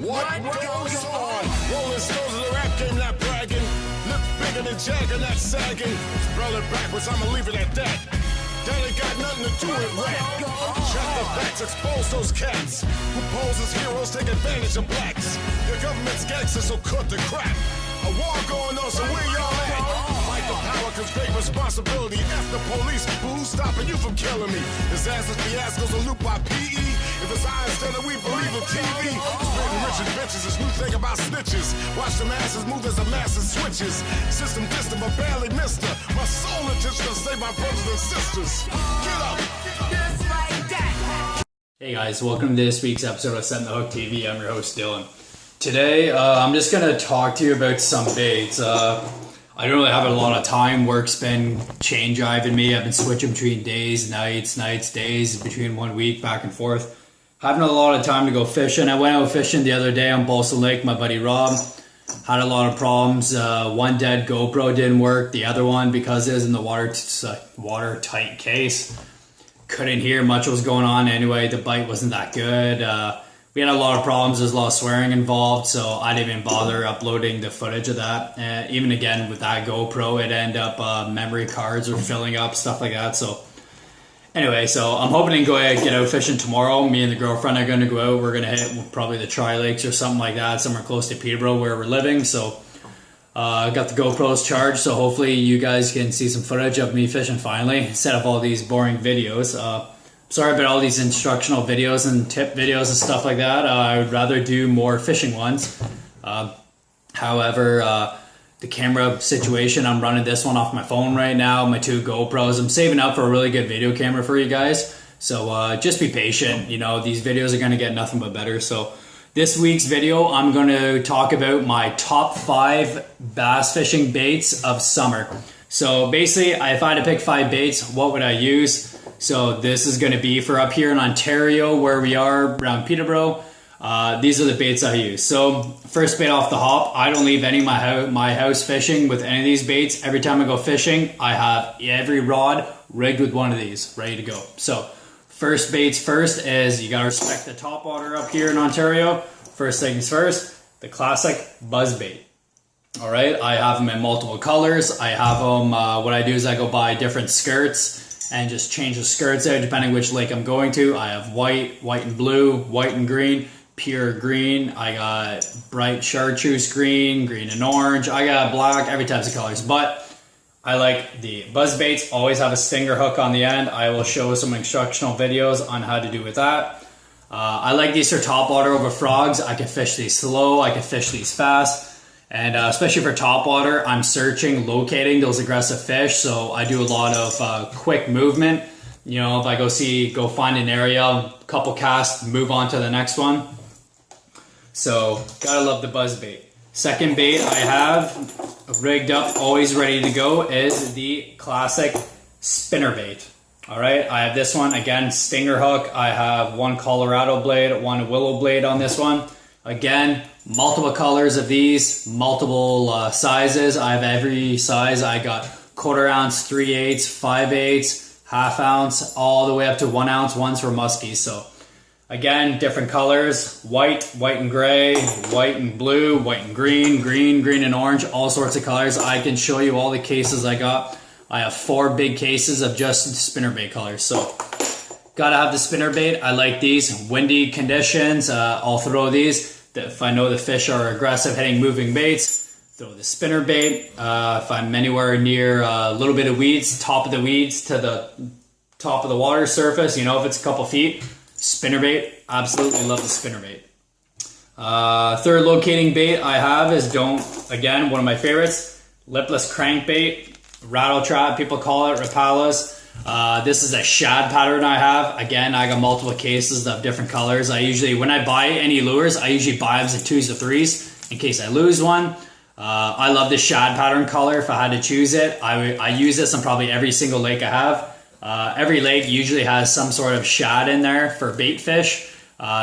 What goes on? Rolling stones of the rap game, not bragging. Lips bigger than Jagger, not sagging. Spell it backwards, I'ma leave it at that. That ain't got nothing to do with rap. Check the facts, expose those cats who pose as heroes, take advantage of blacks. Your government's gangsters, so cut the crap. A war going on, so where y'all at? Fight the power, cause great responsibility. F the police, but who's stopping you from killing me? Disasters, fiascos, a loop by PE. If it's I instead of we believe in TV. Spreading rich and bitches, this new thing about snitches. Watch the masses move as the masses switches. System distant, but barely missed her. My soul intention to save my brothers and sisters. Get up! Just like that. Hey guys, welcome to this week's episode of Setting the Hook TV. I'm your host Dylan. Today, I'm just going to talk to you about some baits. I don't really have a lot of time. Work's been change-jiving me. I've been switching between days, nights, days, between 1 week, back and forth. Having a lot of time to go fishing. I went out fishing the other day on Balsa Lake, my buddy Rob. Had a lot of problems. One dead GoPro didn't work. The other one, because it was in the watertight case, couldn't hear much what was going on anyway. The bite wasn't that good. We had a lot of problems. There's a lot of swearing involved, so I didn't even bother uploading the footage of that. Even again with that GoPro, it ended up memory cards were filling up, stuff like that. So anyway, so I'm hoping to go get out fishing tomorrow. Me and the girlfriend are going to go out. We're going to hit probably the Tri-Lakes or something like that, somewhere close to Peterborough where we're living. So I got the GoPros charged, so hopefully you guys can see some footage of me fishing finally, instead of all these boring videos. Sorry about all these instructional videos and tip videos and stuff like that. I would rather do more fishing ones. However, the camera situation, I'm running this one off my phone right now, my two GoPros. I'm saving up for a really good video camera for you guys. So just be patient. You know, these videos are going to get nothing but better. So this week's video, I'm going to talk about my top 5 bass fishing baits of summer. So basically, if I had to pick 5 baits, what would I use? So this is going to be for up here in Ontario, where we are around Peterborough. These are the baits I use. So first bait off the hop, I don't leave any of my house fishing with any of these baits. Every time I go fishing, I have every rod rigged with one of these, ready to go. So first baits first is you got to respect the top water up here in Ontario. First things first, the classic buzzbait. All right, I have them in multiple colors. I have them, what I do is I go buy different skirts and just change the skirts out depending which lake I'm going to. I have white, white and blue, white and green, pure green. I got bright chartreuse green, green and orange. I got black, every type of colors. But I like the buzz baits, always have a stinger hook on the end. I will show some instructional videos on how to do with that. I like these for top water over frogs. I can fish these slow, I can fish these fast. And especially for topwater, I'm searching, locating those aggressive fish. So I do a lot of quick movement. You know, if I go find an area, couple casts, move on to the next one. So gotta love the buzz bait. Second bait I have rigged up, always ready to go, is the classic spinner bait. All right, I have this one, again, stinger hook. I have one Colorado blade, one willow blade on this one. Again, multiple colors of these, multiple sizes. I have every size. I got 1/4 ounce, 3/8, 5/8, half ounce, all the way up to 1 ounce ones for muskies. So again, different colors, white, white and gray, white and blue, white and green, green and orange, all sorts of colors. I can show you all the cases I got. I have 4 big cases of just spinnerbait colors. So gotta have the spinnerbait. I like these. Windy conditions, I'll throw these. If I know the fish are aggressive hitting moving baits, throw the spinnerbait. If I'm anywhere near a little bit of weeds, top of the weeds to the top of the water surface, you know, if it's a couple feet, spinnerbait. Absolutely love the spinnerbait. Third locating bait I have is, again, one of my favorites, lipless crankbait, rattle trap, people call it, Rapalas. This is a shad pattern I have. Again, I got multiple cases of different colors. I usually, when I buy any lures, I usually buy them as 2s or 3s in case I lose one. I love the shad pattern color. If I had to choose it, I use this on probably every single lake I have. Every lake usually has some sort of shad in there for bait fish.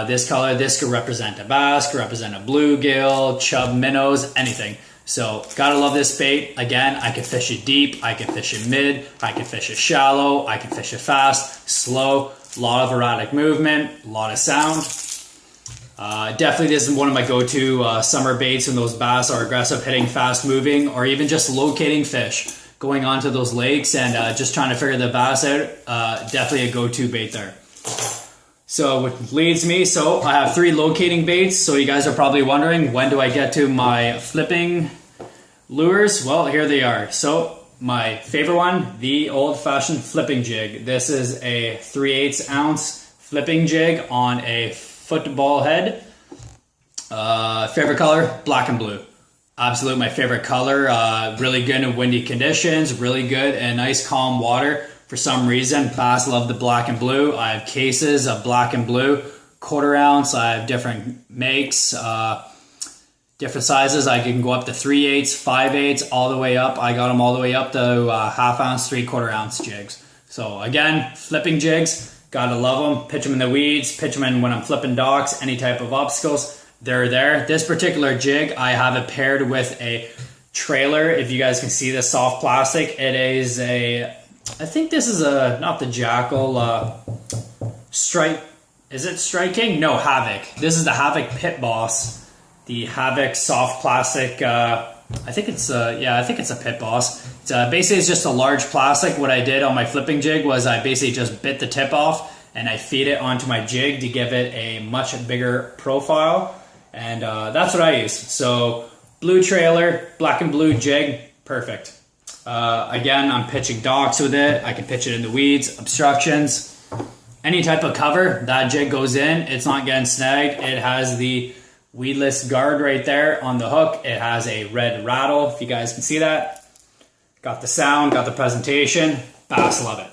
This color, this could represent a bass, could represent a bluegill, chub minnows, anything. So gotta love this bait. Again, I can fish it deep, I can fish it mid, I can fish it shallow, I can fish it fast, slow, a lot of erratic movement, a lot of sound. Definitely this is one of my go-to summer baits when those bass are aggressive, hitting, fast moving, or even just locating fish, going onto those lakes and just trying to figure the bass out. Definitely a go-to bait there. So which leads me, so I have 3 locating baits. So you guys are probably wondering, when do I get to my flipping lures? Well, here they are. So my favorite one, the old-fashioned flipping jig. This is a 3/8 ounce flipping jig on a football head. Favorite color, black and blue. Absolute my favorite color. Really good in windy conditions, really good in nice calm water. For some reason, bass love the black and blue. I have cases of black and blue, 1/4 ounce. I have different makes, different sizes. I can go up to 3/8, 5/8, all the way up. I got them all the way up to 1/2 ounce, 3/4 ounce jigs. So again, flipping jigs, gotta love them. Pitch them in the weeds, pitch them in when I'm flipping docks, any type of obstacles, they're there. This particular jig, I have it paired with a trailer. If you guys can see this soft plastic, it is a, I think this is a, not the Jackal, Strike, is it Striking? No, Havoc. This is the Havoc Pit Boss. The Havoc soft plastic, I think it's a Pit Boss. It's basically it's just a large plastic. What I did on my flipping jig was I basically just bit the tip off and I feed it onto my jig to give it a much bigger profile. And that's what I use. So blue trailer, black and blue jig, perfect. Again, I'm pitching docks with it. I can pitch it in the weeds, obstructions, any type of cover. That jig goes in. It's not getting snagged. It has the weedless guard right there on the hook. It has a red rattle, if you guys can see that. Got the sound, got the presentation. Bass love it.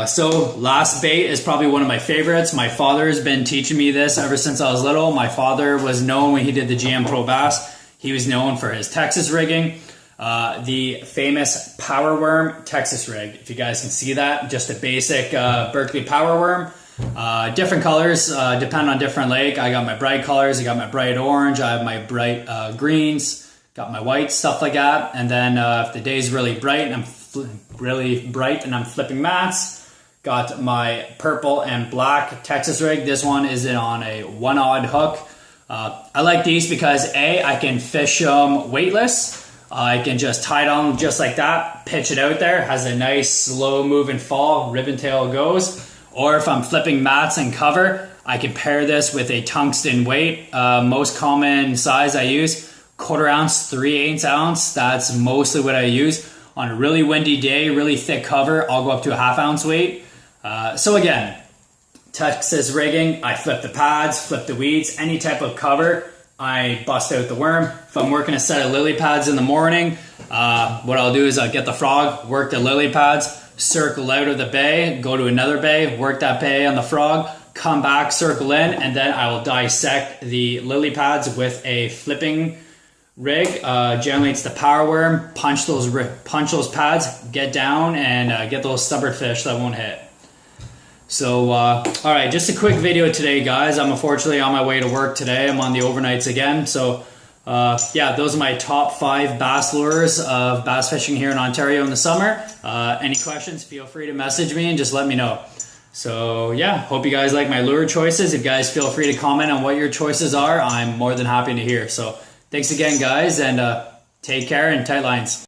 So last bait is probably one of my favorites. My father has been teaching me this ever since I was little. My father was known when he did the GM Pro Bass. He was known for his Texas rigging. The famous Power Worm Texas rig. If you guys can see that, just a basic Berkley Power Worm. Different colors, depend on different lake. I got my bright colors, I got my bright orange, I have my bright greens, got my whites, stuff like that. And then if the day's really bright and I'm flipping mats, got my purple and black Texas rig. This one is on a 1/0 hook. I like these because I can fish them weightless. I can just tie it on just like that, pitch it out there, has a nice slow moving fall, ribbon tail goes. Or if I'm flipping mats and cover, I can pair this with a tungsten weight. Most common size I use, 1/4 ounce, 3/8 ounce. That's mostly what I use. On a really windy day, really thick cover, I'll go up to a 1/2 ounce weight. So again, Texas rigging, I flip the pads, flip the weeds, any type of cover, I bust out the worm. If I'm working a set of lily pads in the morning, what I'll do is I'll get the frog, work the lily pads, circle out of the bay, go to another bay, work that bay on the frog, come back, circle in, and then I will dissect the lily pads with a flipping rig. Generally it's the Power Worm. Punch those pads, get down, and get those stubborn fish that won't hit. So, alright, just a quick video today, guys. I'm unfortunately on my way to work today. I'm on the overnights again. So, yeah, those are my top 5 bass lures of bass fishing here in Ontario in the summer. Any questions, feel free to message me and just let me know. So, yeah, hope you guys like my lure choices. If you guys feel free to comment on what your choices are, I'm more than happy to hear. So, thanks again, guys, and take care and tight lines.